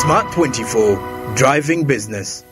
Smart 24, driving business.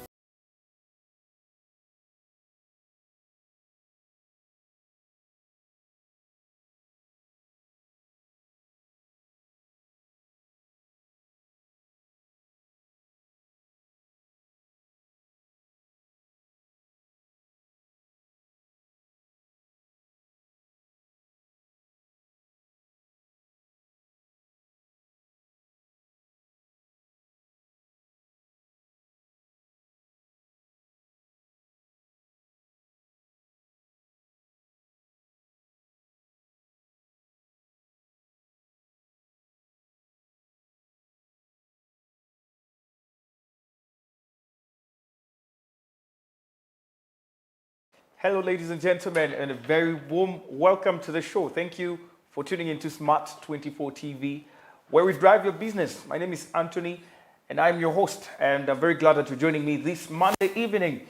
Hello, ladies and gentlemen, and a very warm welcome to the show. Thank you for tuning into Smart 24 TV, where we drive your business. My name is Anthony, and I'm your host, and I'm very glad that you're joining me this Monday evening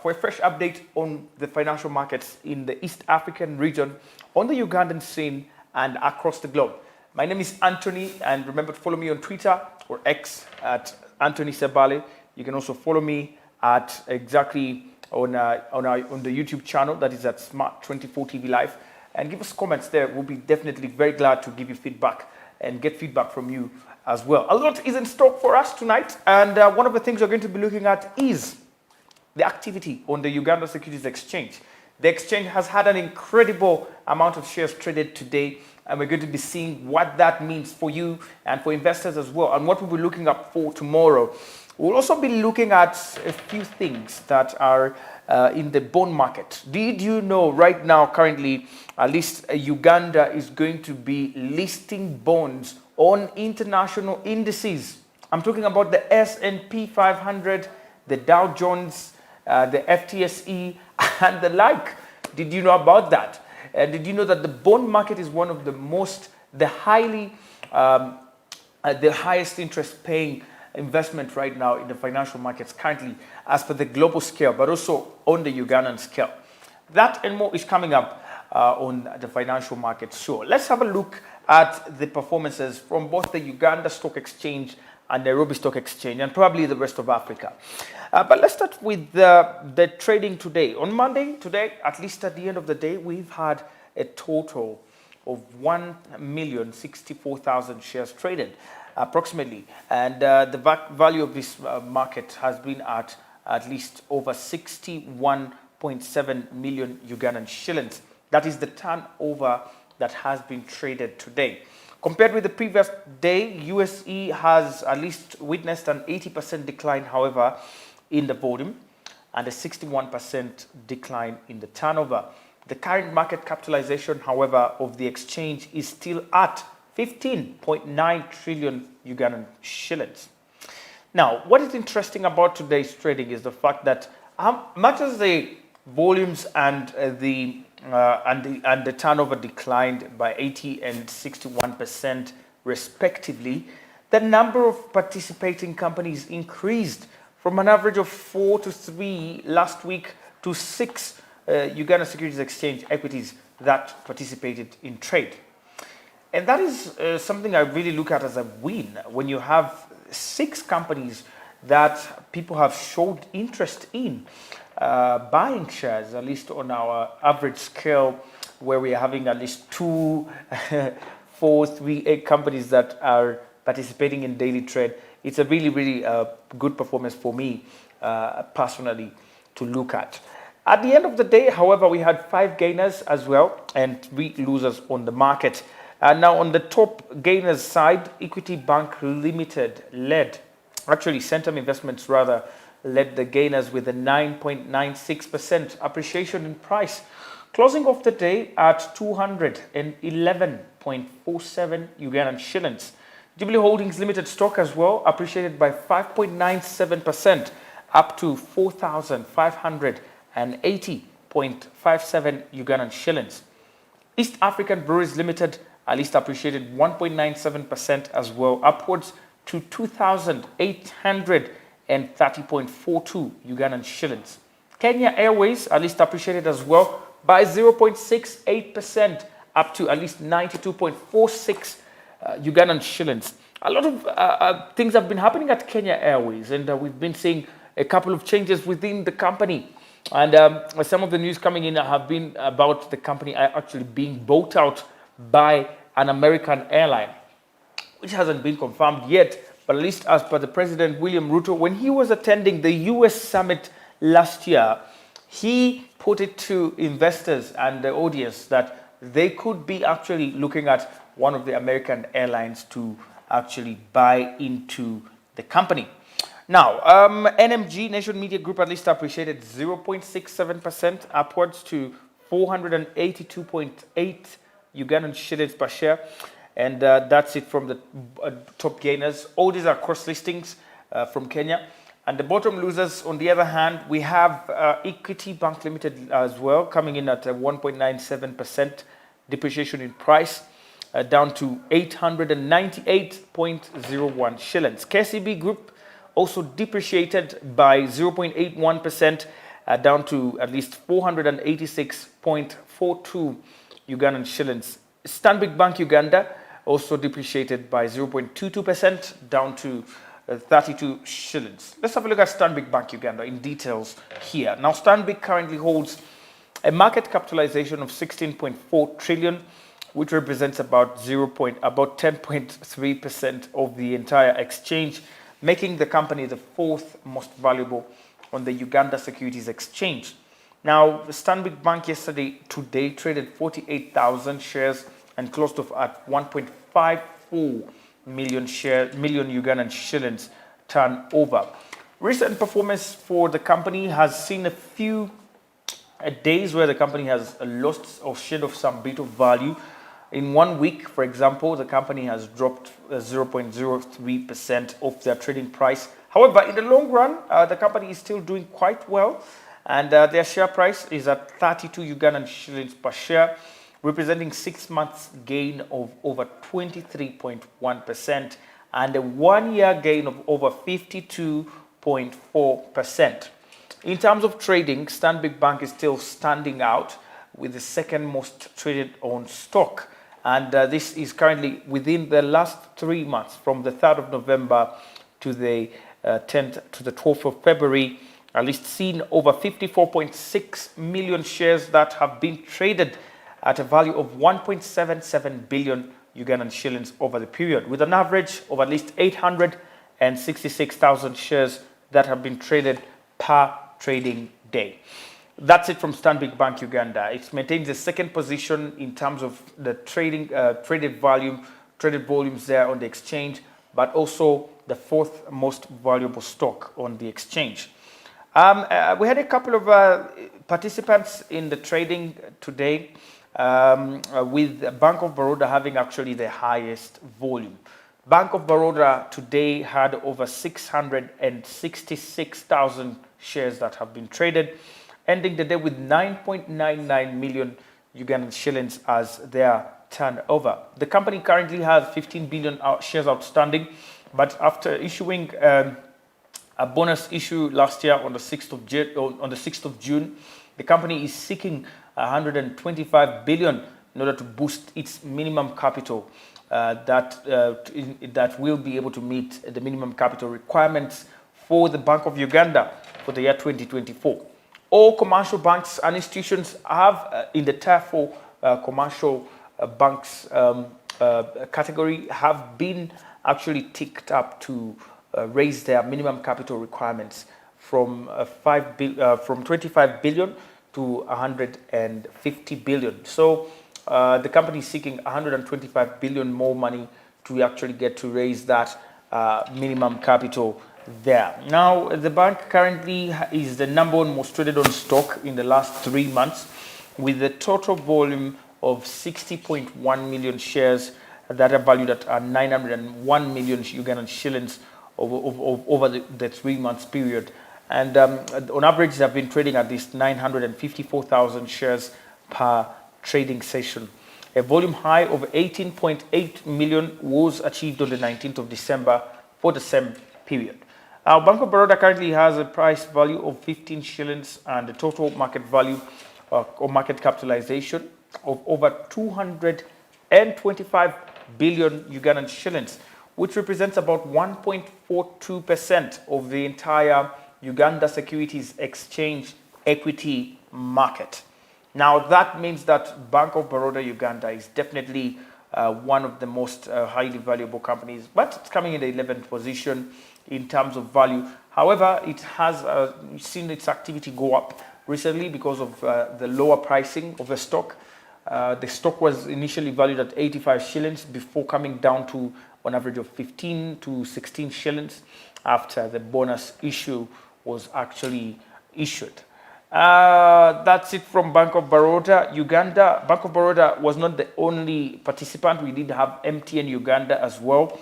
for a fresh update on the financial markets in the East African region, on the Ugandan scene, and across the globe. My name is Anthony, and remember to follow me on Twitter or X at Anthony Sebale. You can also follow me at exactly on the YouTube channel, that is at Smart 24 TV Live, and give us comments there. We'll be definitely very glad to give you feedback and get feedback from you as well. A lot is in stock for us tonight, and one of the things we're going to be looking at is the activity on the Uganda Securities Exchange. The exchange has had an incredible amount of shares traded today, and we're going to be seeing what that means for you and for investors as well, and what we'll be looking up for tomorrow. We'll also be looking at a few things that are in the bond market. Did you know right now, currently, at least Uganda is going to be listing bonds on international indices? I'm talking about the S&P 500, the Dow Jones, the FTSE, and the like. Did you know about that? Did you know that the bond market is one of the highest interest paying investment right now in the financial markets currently, as per the global scale, but also on the Ugandan scale? That and more is coming up on the financial market show. Let's have a look at the performances from both the Uganda Stock Exchange and Nairobi Stock Exchange, and probably the rest of Africa. But let's start with the trading today. On Monday, today, at least at the end of the day, we've had a total of 1,064,000 shares traded, approximately, and the value of this market has been at least over 61.7 million Ugandan shillings. That is the turnover that has been traded today. Compared with the previous day, USE has at least witnessed an 80% decline, however, in the volume, and a 61% decline in the turnover. The current market capitalization, however, of the exchange is still at 15.9 trillion Ugandan shillings. Now, what is interesting about today's trading is the fact that much as the volumes and the turnover declined by 80 and 61% respectively, the number of participating companies increased from an average of 4 to 3 last week to 6 Uganda Securities Exchange equities that participated in trade. And that is something I really look at as a win, when you have 6 companies that people have showed interest in buying shares, at least on our average scale, where we are having at least 2, 4, 3, 8 companies that are participating in daily trade. It's a really, really good performance for me personally to look at. At the end of the day, however, we had 5 gainers as well and 3 losers on the market. And now on the top gainers side, Equity Bank Limited Centum Investments led the gainers with a 9.96% appreciation in price, closing off the day at 211.47 Ugandan shillings. Jubilee Holdings Limited stock as well appreciated by 5.97%, up to 4,580.57 Ugandan shillings. East African Breweries Limited at least appreciated 1.97% as well, upwards to 2,830.42 Ugandan shillings. Kenya Airways at least appreciated as well by 0.68%, up to at least 92.46 Ugandan shillings. a lot of things have been happening at Kenya Airways, and we've been seeing a couple of changes within the company. And some of the news coming in have been about the company actually being bought out by an American airline, which hasn't been confirmed yet, but at least as per the President William Ruto, when he was attending the US summit last year, he put it to investors and the audience that they could be actually looking at one of the American airlines to actually buy into the company. Now, NMG, Nation Media Group, at least appreciated 0.67% upwards to 482.8 Ugandan shillings per share. And that's it from the top gainers. All these are cross listings from Kenya. And the bottom losers, on the other hand, we have Equity Bank Limited as well, coming in at 1.97% depreciation in price, down to 898.01 shillings. KCB Group also depreciated by 0.81%, down to at least 486.42 Ugandan shillings. Stanbic Bank Uganda also depreciated by 0.22%, down to 32 shillings. Let's have a look at Stanbic Bank Uganda in details here. Now, Stanbic currently holds a market capitalization of 16.4 trillion, which represents about 10.3% of the entire exchange, making the company the fourth most valuable on the Uganda Securities Exchange. Now, the Stanbic Bank today traded 48,000 shares and closed off at 1.54 million Ugandan shillings turnover. Recent performance for the company has seen a few days where the company has lost or shed off some bit of value. In 1 week, for example, the company has dropped 0.03% of their trading price. However, in the long run, the company is still doing quite well, and their share price is at 32 Ugandan shillings per share, representing 6 months gain of over 23.1% and a 1 year gain of over 52.4%. In terms of trading, Stanbic Bank is still standing out with the second most traded on stock. And this is currently within the last 3 months, from the 3rd of November to the 10th to the 12th of February, at least seen over 54.6 million shares that have been traded at a value of 1.77 billion Ugandan shillings over the period, with an average of at least 866,000 shares that have been traded per trading day. That's it from Stanbic Bank Uganda. It maintains the second position in terms of the traded volumes there on the exchange, but also the fourth most valuable stock on the exchange. We had a couple of participants in the trading today, with Bank of Baroda having actually the highest volume. Bank of Baroda today had over 666,000 shares that have been traded, ending the day with 9.99 million Ugandan shillings as their turnover. The company currently has 15 billion shares outstanding, but after issuing a bonus issue last year on the 6th of June, the company is seeking 125 billion in order to boost its minimum capital that will be able to meet the minimum capital requirements for the Bank of Uganda for the year 2024. All commercial banks and institutions have in the Tier 4 commercial banks category have been actually ticked up to raise their minimum capital requirements from 25 billion to 150 billion. So the company is seeking 125 billion more money to actually get to raise that minimum capital there. Now, the bank currently is the number one most traded on stock in the last 3 months, with a total volume of 60.1 million shares that are valued at 901 million Ugandan shillings over the 3 months period. And on average, they have been trading at least 954,000 shares per trading session. A volume high of 18.8 million was achieved on the 19th of December for the same period. Bank of Baroda currently has a price value of 15 shillings and a total market value or market capitalization of over 225 billion Ugandan shillings, which represents about 1.42% of the entire Uganda Securities Exchange equity market. Now, that means that Bank of Baroda Uganda is definitely one of the most highly valuable companies, but it's coming in the 11th position in terms of value. However, it has seen its activity go up recently because of the lower pricing of the stock. The stock was initially valued at 85 shillings before coming down to an average of 15 to 16 shillings after the bonus issue was actually issued. That's it from Bank of Baroda Uganda. Bank of Baroda was not the only participant. We did have MTN Uganda as well.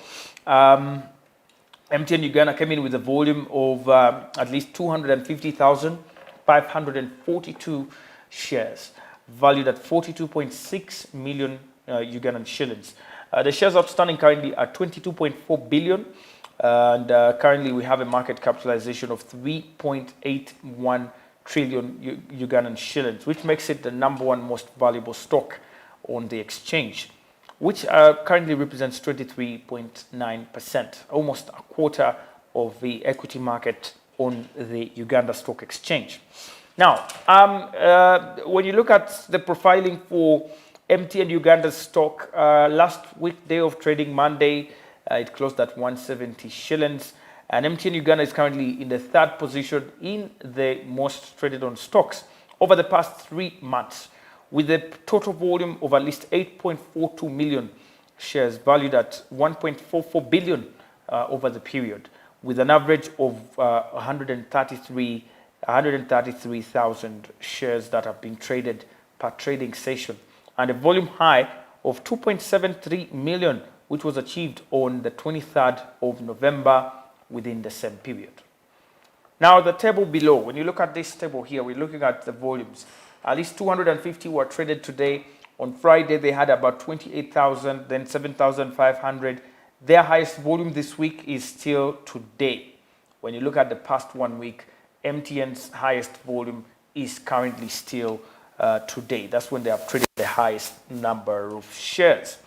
MTN Uganda came in with a volume of at least 250,542 shares, valued at 42.6 million Ugandan shillings. The shares outstanding currently are 22.4 billion, and currently we have a market capitalization of 3.81 trillion Ugandan shillings, which makes it the #1 most valuable stock on the exchange, which currently represents 23.9%, almost a quarter of the equity market on the Uganda Stock Exchange. Now, when you look at the profiling for MTN Uganda's stock, last week day of trading, Monday, it closed at 170 shillings. And MTN Uganda is currently in the 3rd position in the most traded on stocks over the past 3 months, with a total volume of at least 8.42 million shares valued at 1.44 billion over the period, with an average of 133,000 shares that have been traded per trading session, and a volume high of 2.73 million, which was achieved on the 23rd of November within the same period. Now, the table below, when you look at this table here, we're looking at the volumes. At least 250 were traded today. On Friday, they had about 28,000, then 7,500. Their highest volume this week is still today. When you look at the past 1 week, MTN's highest volume is currently still today. That's when they have traded the highest number of shares.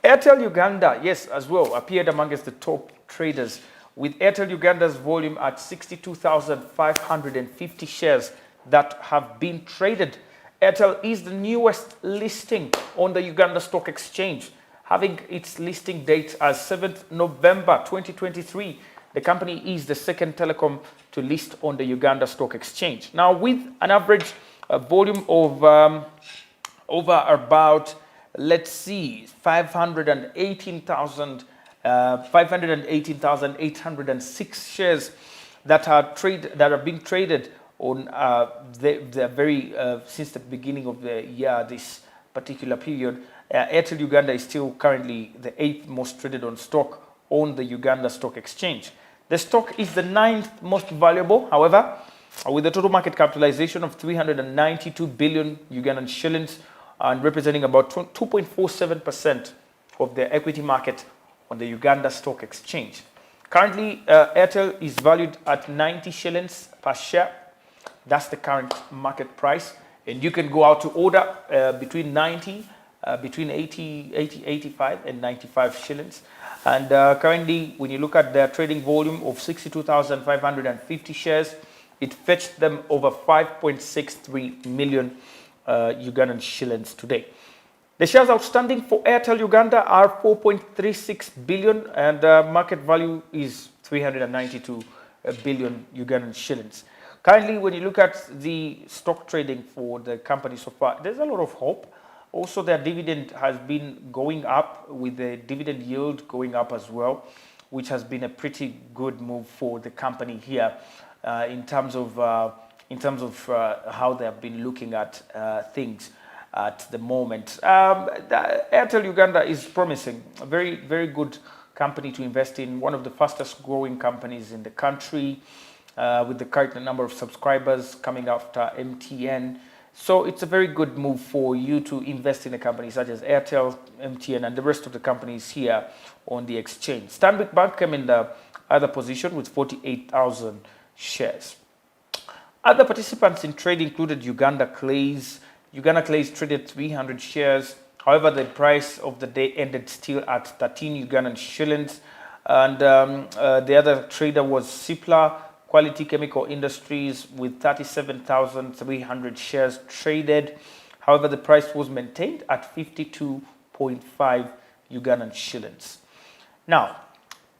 Airtel Uganda, yes, as well, appeared amongst the top traders, with Airtel Uganda's volume at 62,550 shares that have been traded. Airtel is the newest listing on the Uganda Stock Exchange, having its listing date as 7th November 2023. The company is the second telecom to list on the Uganda Stock Exchange. Now, with an average volume of over about, let's see, 518,806 shares that are being traded on since the beginning of the year, this particular period. Airtel Uganda is still currently the 8th most traded on stock on the Uganda Stock Exchange. The stock is the 9th most valuable, however, with a total market capitalization of 392 billion Ugandan shillings and representing about 2.47% of the equity market on the Uganda Stock Exchange. Currently, Airtel is valued at 90 shillings per share. That's the current market price. And you can go out to order between 85 and 95 shillings. And currently, when you look at their trading volume of 62,550 shares, it fetched them over 5.63 million Ugandan shillings today. The shares outstanding for Airtel Uganda are 4.36 billion, and market value is 392 billion Ugandan shillings. Currently, when you look at the stock trading for the company so far, there's a lot of hope. Also, their dividend has been going up, with the dividend yield going up as well, which has been a pretty good move for the company here in terms of how they have been looking at things at the moment. Airtel Uganda is promising, a very, very good company to invest in, one of the fastest growing companies in the country, with the current number of subscribers coming after MTN. So it's a very good move for you to invest in a company such as Airtel, MTN, and the rest of the companies here on the exchange. Stanbic Bank came in the other position with 48,000 shares. Other participants in trade included Uganda Clays. Uganda Clays traded 300 shares. However, the price of the day ended still at 13 Ugandan shillings. And the other trader was Cipla Quality Chemical Industries with 37,300 shares traded. However, the price was maintained at 52.5 Ugandan shillings. Now,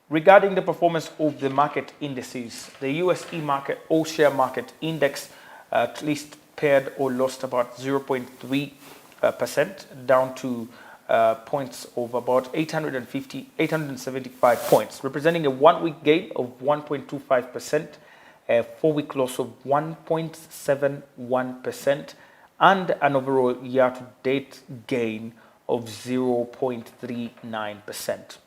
regarding the performance of the market indices, the USE market, all share market index, at least paired or lost about 0.3%, down to points of about 875 points, representing a 1-week gain of 1.25%, a 4-week loss of 1.71%, and an overall year-to-date gain of 0.39%.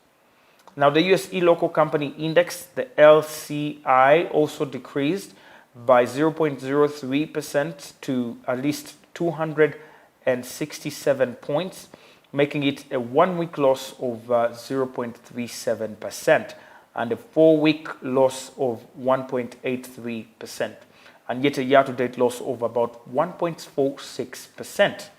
Now, the USE Local Company Index, the LCI, also decreased by 0.03% to at least 267 points, making it a 1-week loss of 0.37% and a 4-week loss of 1.83%, and yet a year-to-date loss of about 1.46%.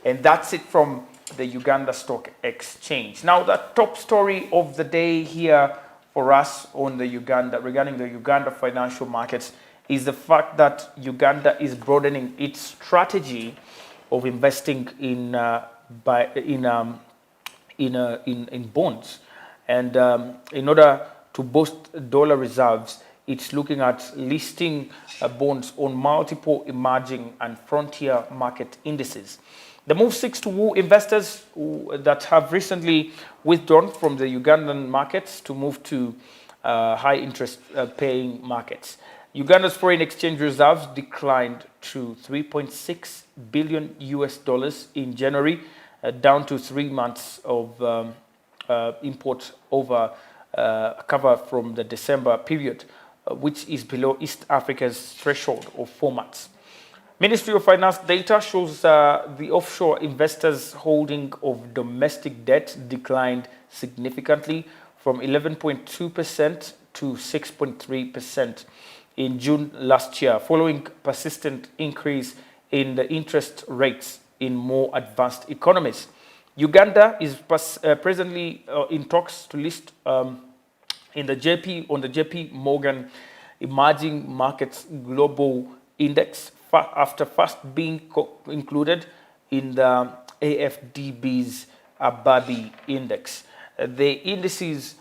And that's it from the Uganda Stock Exchange. Now, the top story of the day here for us on the regarding the Uganda financial markets is the fact that Uganda is broadening its strategy of investing in bonds, and in order to boost dollar reserves, it's looking at listing bonds on multiple emerging and frontier market indices. The move seeks to woo investors that have recently withdrawn from the Ugandan markets to move to high interest paying markets. Uganda's foreign exchange reserves declined to $3.6 billion in January, down to 3 months of import over cover from the December period, which is below East Africa's threshold of 4 months. Ministry of Finance data shows the offshore investors' holding of domestic debt declined significantly from 11.2% to 6.3% in June last year, following persistent increase in the interest rates in more advanced economies. Uganda is presently in talks to list on the JP Morgan Emerging Markets Global Index after first being included in the AFDB's Ababi Index. The indices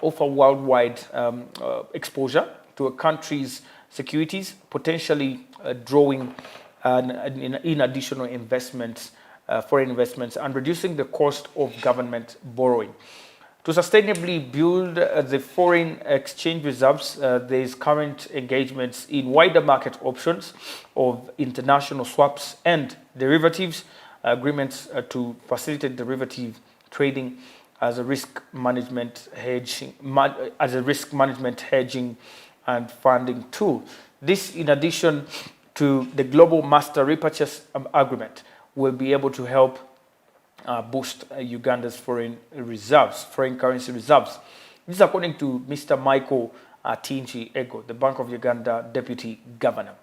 offer worldwide exposure to a country's securities, potentially drawing in additional investments, foreign investments, and reducing the cost of government borrowing. To sustainably build the foreign exchange reserves, there is current engagements in wider market options of international swaps and derivatives, agreements to facilitate derivative trading as a risk management hedging, and funding tool. This, in addition to the global master repurchase agreement, will be able to help boost Uganda's foreign currency reserves. This is according to Mr. Michael Tinji Ego, the Bank of Uganda Deputy Governor.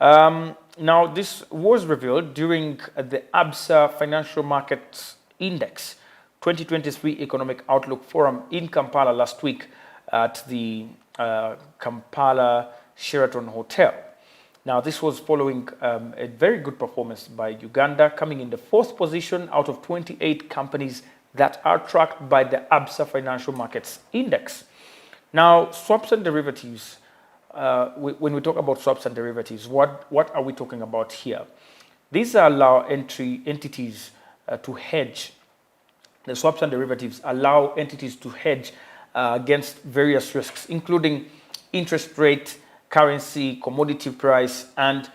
Now, this was revealed during the ABSA Financial Markets Index 2023 Economic Outlook Forum in Kampala last week at the Kampala Sheraton Hotel. Now, this was following a very good performance by Uganda, coming in the 4th position out of 28 companies that are tracked by the ABSA Financial Markets Index. Now, swaps and derivatives, when we talk about swaps and derivatives, what are we talking about here? These allow entities to hedge. The swaps and derivatives allow entities to hedge against various risks, including interest rate, currency, commodity price, and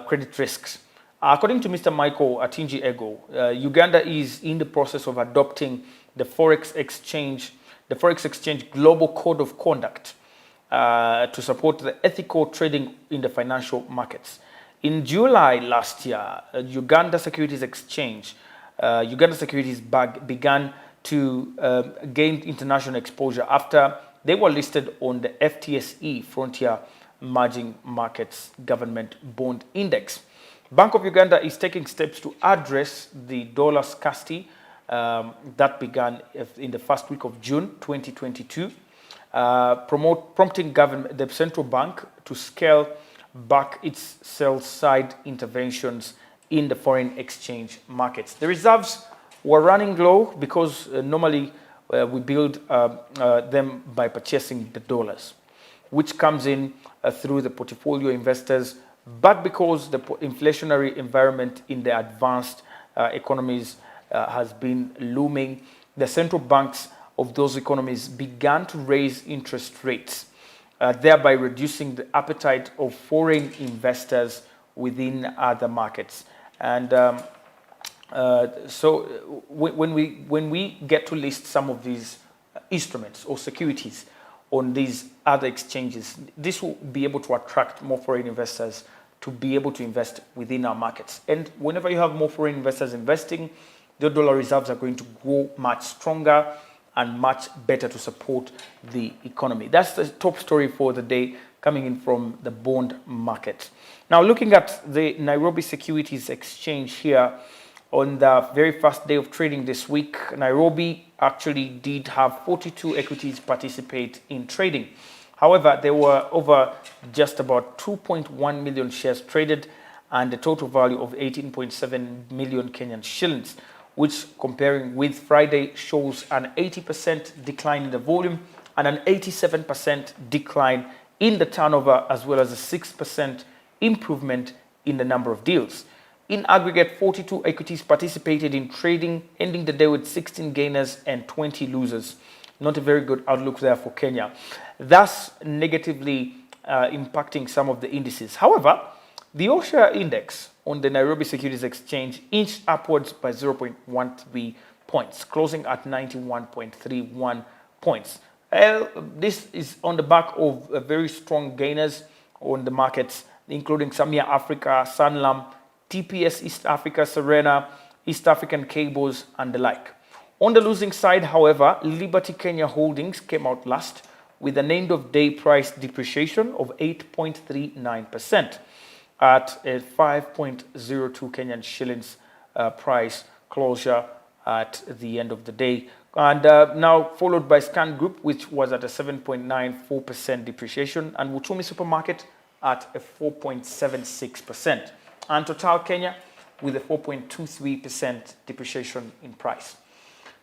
credit risks. According to Mr. Michael Atinji Ego, Uganda is in the process of adopting the Forex Exchange Global Code of Conduct to support the ethical trading in the financial markets. In July last year, Uganda Securities began to gain international exposure after they were listed on the FTSE Frontier Emerging Markets Government Bond Index. Bank of Uganda is taking steps to address the dollar scarcity that began in the first week of June 2022, prompting the central bank to scale back its sell-side interventions in the foreign exchange markets. The reserves were running low because normally we build them by purchasing the dollars, which comes in through the portfolio investors. But because the inflationary environment in the advanced economies has been looming, the central banks of those economies began to raise interest rates, thereby reducing the appetite of foreign investors within other markets. And so when we get to list some of these instruments or securities on these other exchanges, this will be able to attract more foreign investors to be able to invest within our markets. And whenever you have more foreign investors investing, the dollar reserves are going to grow much stronger and much better to support the economy. That's the top story for the day, coming in from the bond market. Now, looking at the Nairobi Securities Exchange here, on the very first day of trading this week, Nairobi actually did have 42 equities participate in trading. However, there were over just about 2.1 million shares traded and a total value of 18.7 million Kenyan shillings, which, comparing with Friday, shows an 80% decline in the volume and an 87% decline in the turnover, as well as a 6% improvement in the number of deals. In aggregate, 42 equities participated in trading, ending the day with 16 gainers and 20 losers. Not a very good outlook there for Kenya, thus negatively impacting some of the indices. However, the all-share index on the Nairobi Securities Exchange inched upwards by 0.13 points, closing at 91.31 points. This is on the back of very strong gainers on the markets, including Samia Africa, Sanlam, TPS East Africa, Serena, East African Cables, and the like. On the losing side, however, Liberty Kenya Holdings came out last with an end-of-day price depreciation of 8.39% at a 5.02 Kenyan shillings price closure at the end of the day. And now followed by Scan Group, which was at a 7.94% depreciation, and Wutumi Supermarket at a 4.76%. And Total Kenya with a 4.23% depreciation in price.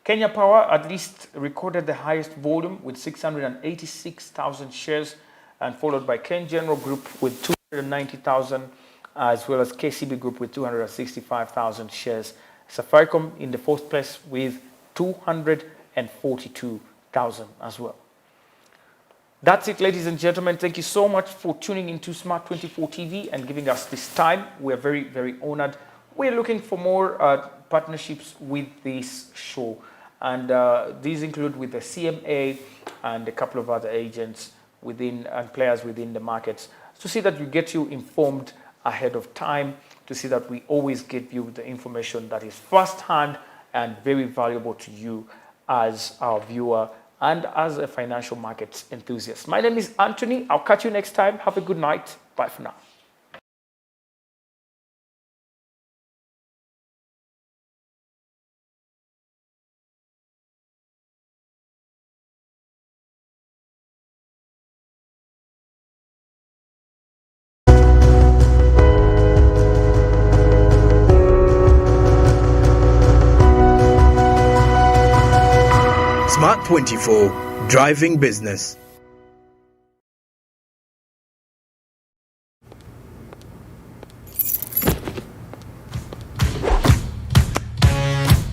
Kenya Power at least recorded the highest volume with 686,000 shares, and followed by Ken General Group with 290,000, as well as KCB Group with 265,000 shares. Safaricom in the fourth place with 242,000 as well. That's it, ladies and gentlemen. Thank you so much for tuning into Smart 24 TV and giving us this time. We're very, very honored. We're looking for more partnerships with this show. And these include with the CMA and a couple of other agents within and players within the markets, to see that we get you informed ahead of time, to see that we always give you the information that is first-hand and very valuable to you as our viewer and as a financial markets enthusiast. My name is Anthony. I'll catch you next time. Have a good night. Bye for now. Smart 24, driving business.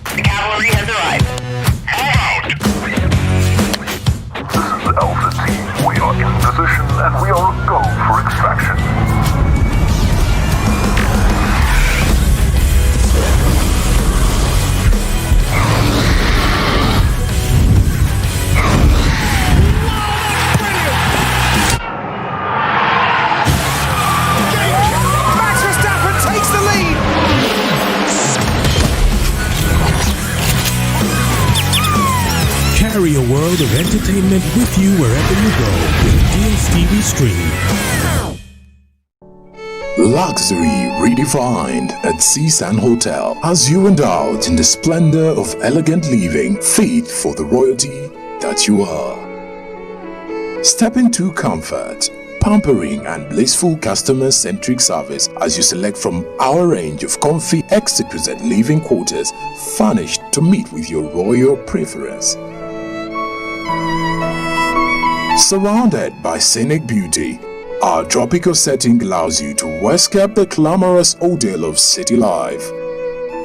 The cavalry has arrived. Move out! This is Alpha Team. We are in position and we are go for extraction. Carry a world of entertainment with you wherever you go with DSTV Stream. Luxury redefined at Seasand Hotel as you indulge in the splendor of elegant living fit for the royalty that you are. Step into comfort, pampering and blissful customer-centric service as you select from our range of comfy exquisite living quarters furnished to meet with your royal preference. Surrounded by scenic beauty, our tropical setting allows you to escape the glamorous ordeal of city life.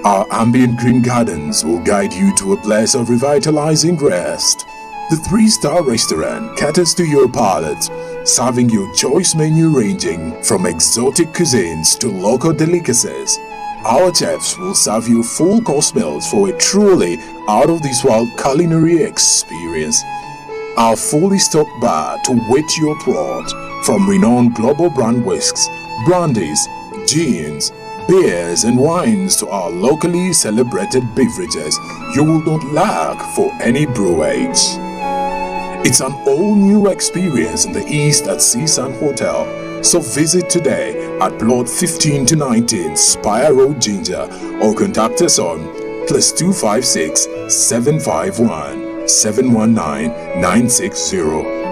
Our ambient green gardens will guide you to a place of revitalizing rest. The 3-star restaurant caters to your palate, serving your choice menu ranging from exotic cuisines to local delicacies. Our chefs will serve you full-course meals for a truly out-of-this-world culinary experience. Our fully stocked bar to whet your throat, from renowned global brand whisks, brandies, gins, beers and wines to our locally celebrated beverages, you will not lack for any brewage. It's an all-new experience in the East at Seasand Hotel, so visit today at Plot 15 to 19 Spire Road, Ginger, or contact us on +256 751 719 960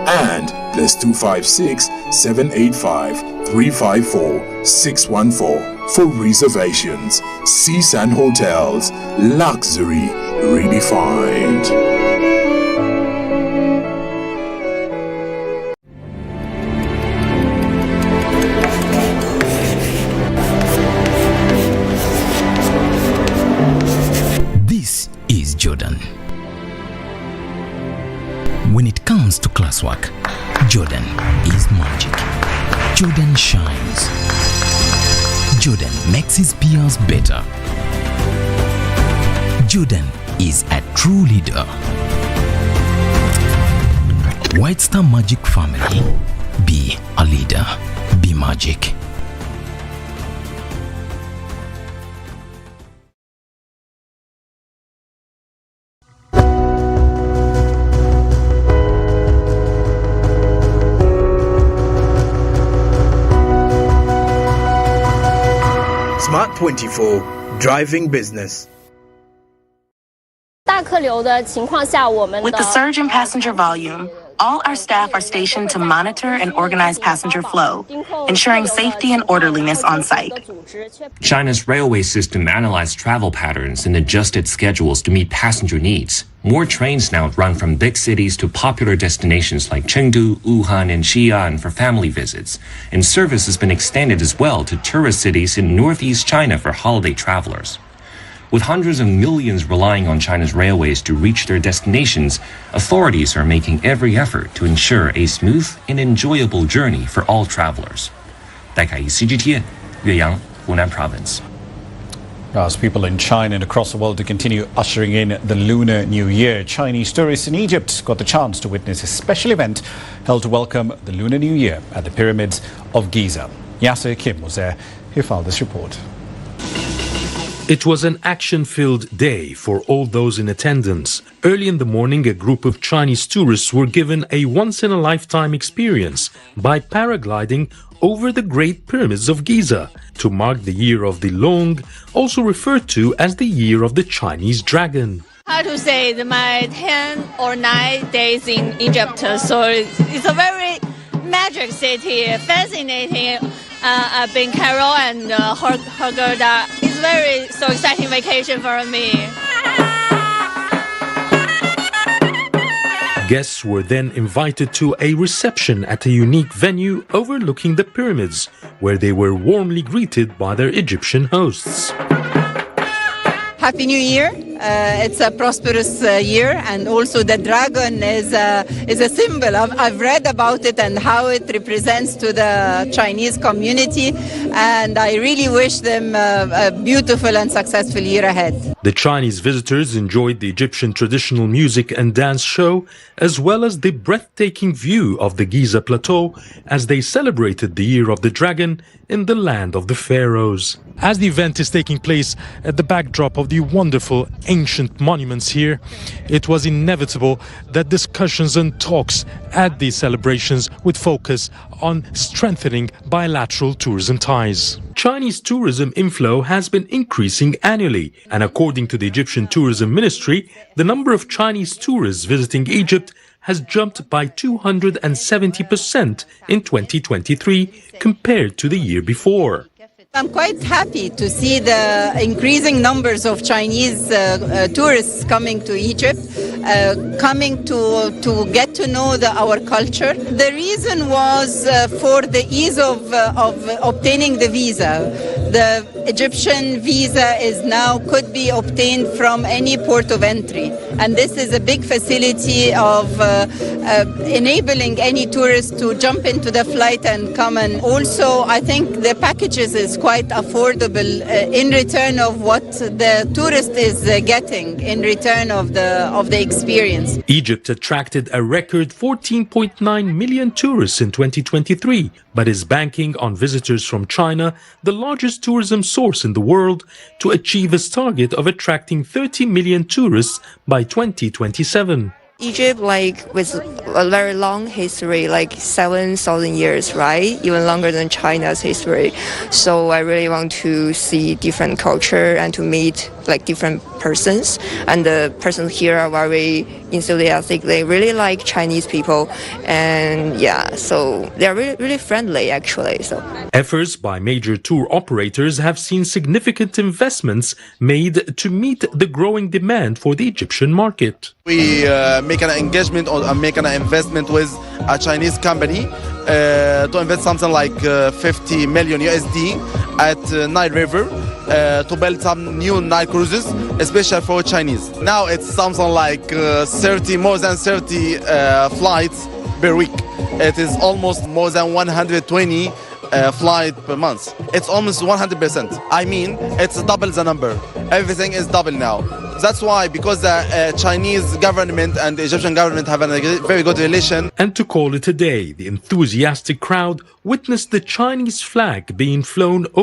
and +256 785 354 614 for reservations. Seasand Hotels, luxury redefined. This is Jordan. When it comes to classwork, Jordan is magic. Jordan shines. Jordan makes his peers better. Jordan is a true leader. White Star Magic family, be a leader, be magic. Smart 24, driving business. With the surge in passenger volume, all our staff are stationed to monitor and organize passenger flow, ensuring safety and orderliness on site. China's railway system analyzed travel patterns and adjusted schedules to meet passenger needs. More trains now run from big cities to popular destinations like Chengdu, Wuhan, and Xi'an for family visits, and service has been extended as well to tourist cities in northeast China for holiday travelers. With hundreds of millions relying on China's railways to reach their destinations, authorities are making every effort to ensure a smooth and enjoyable journey for all travelers. 戴凯仪 CGTN 岳阳湖南 Province. As people in China and across the world to continue ushering in the Lunar New Year, Chinese tourists in Egypt got the chance to witness a special event held to welcome the Lunar New Year at the pyramids of Giza. Yasser Kim was there. He filed this report. It was an action-filled day for all those in attendance. Early in the morning, a group of Chinese tourists were given a once-in-a-lifetime experience by paragliding over the Great Pyramids of Giza to mark the Year of the Long, also referred to as the Year of the Chinese Dragon. How to say my 10 or 9 days in Egypt, so it's a very magic city, fascinating. I've been Cairo and Hurghada. It's very so exciting vacation for me. Guests were then invited to a reception at a unique venue overlooking the pyramids, where they were warmly greeted by their Egyptian hosts. Happy New Year. It's a prosperous year, and also the dragon is a symbol. I've read about it and how it represents to the Chinese community, and I really wish them a beautiful and successful year ahead. The Chinese visitors enjoyed the Egyptian traditional music and dance show, as well as the breathtaking view of the Giza Plateau as they celebrated the Year of the Dragon in the land of the pharaohs. As the event is taking place at the backdrop of the wonderful ancient monuments here, it was inevitable that discussions and talks at these celebrations would focus on strengthening bilateral tourism ties. Chinese tourism inflow has been increasing annually, and according to the Egyptian Tourism Ministry, the number of Chinese tourists visiting Egypt has jumped by 270% in 2023 compared to the year before. I'm quite happy to see the increasing numbers of Chinese tourists coming to Egypt, coming to get to know our culture. The reason was for the ease of obtaining the visa. The Egyptian visa could be obtained from any port of entry, and this is a big facility of enabling any tourist to jump into the flight and come. And also, I think the packages is quite affordable in return of what the tourist is getting in return of the experience. Egypt attracted a record 14.9 million tourists in 2023, but is banking on visitors from China, the largest tourism source in the world, to achieve its target of attracting 30 million tourists by 2027. Egypt, with a very long history, 7,000 years, right? Even longer than China's history. So I really want to see different culture and to meet different persons. And the persons here are very enthusiastic. They really like Chinese people, and so they're really, really friendly actually. So efforts by major tour operators have seen significant investments made to meet the growing demand for the Egyptian market. We make an engagement or make an investment with a Chinese company to invest something like 50 million USD at Nile River to build some new Nile cruises, especially for Chinese. Now it's something like more than 30 flights per week. It is almost more than 120 flight per month. It's almost 100%. I mean, it's double the number. Everything is double now. That's why, because the Chinese government and the Egyptian government have a very good relation. And to call it a day, the enthusiastic crowd witnessed the Chinese flag being flown over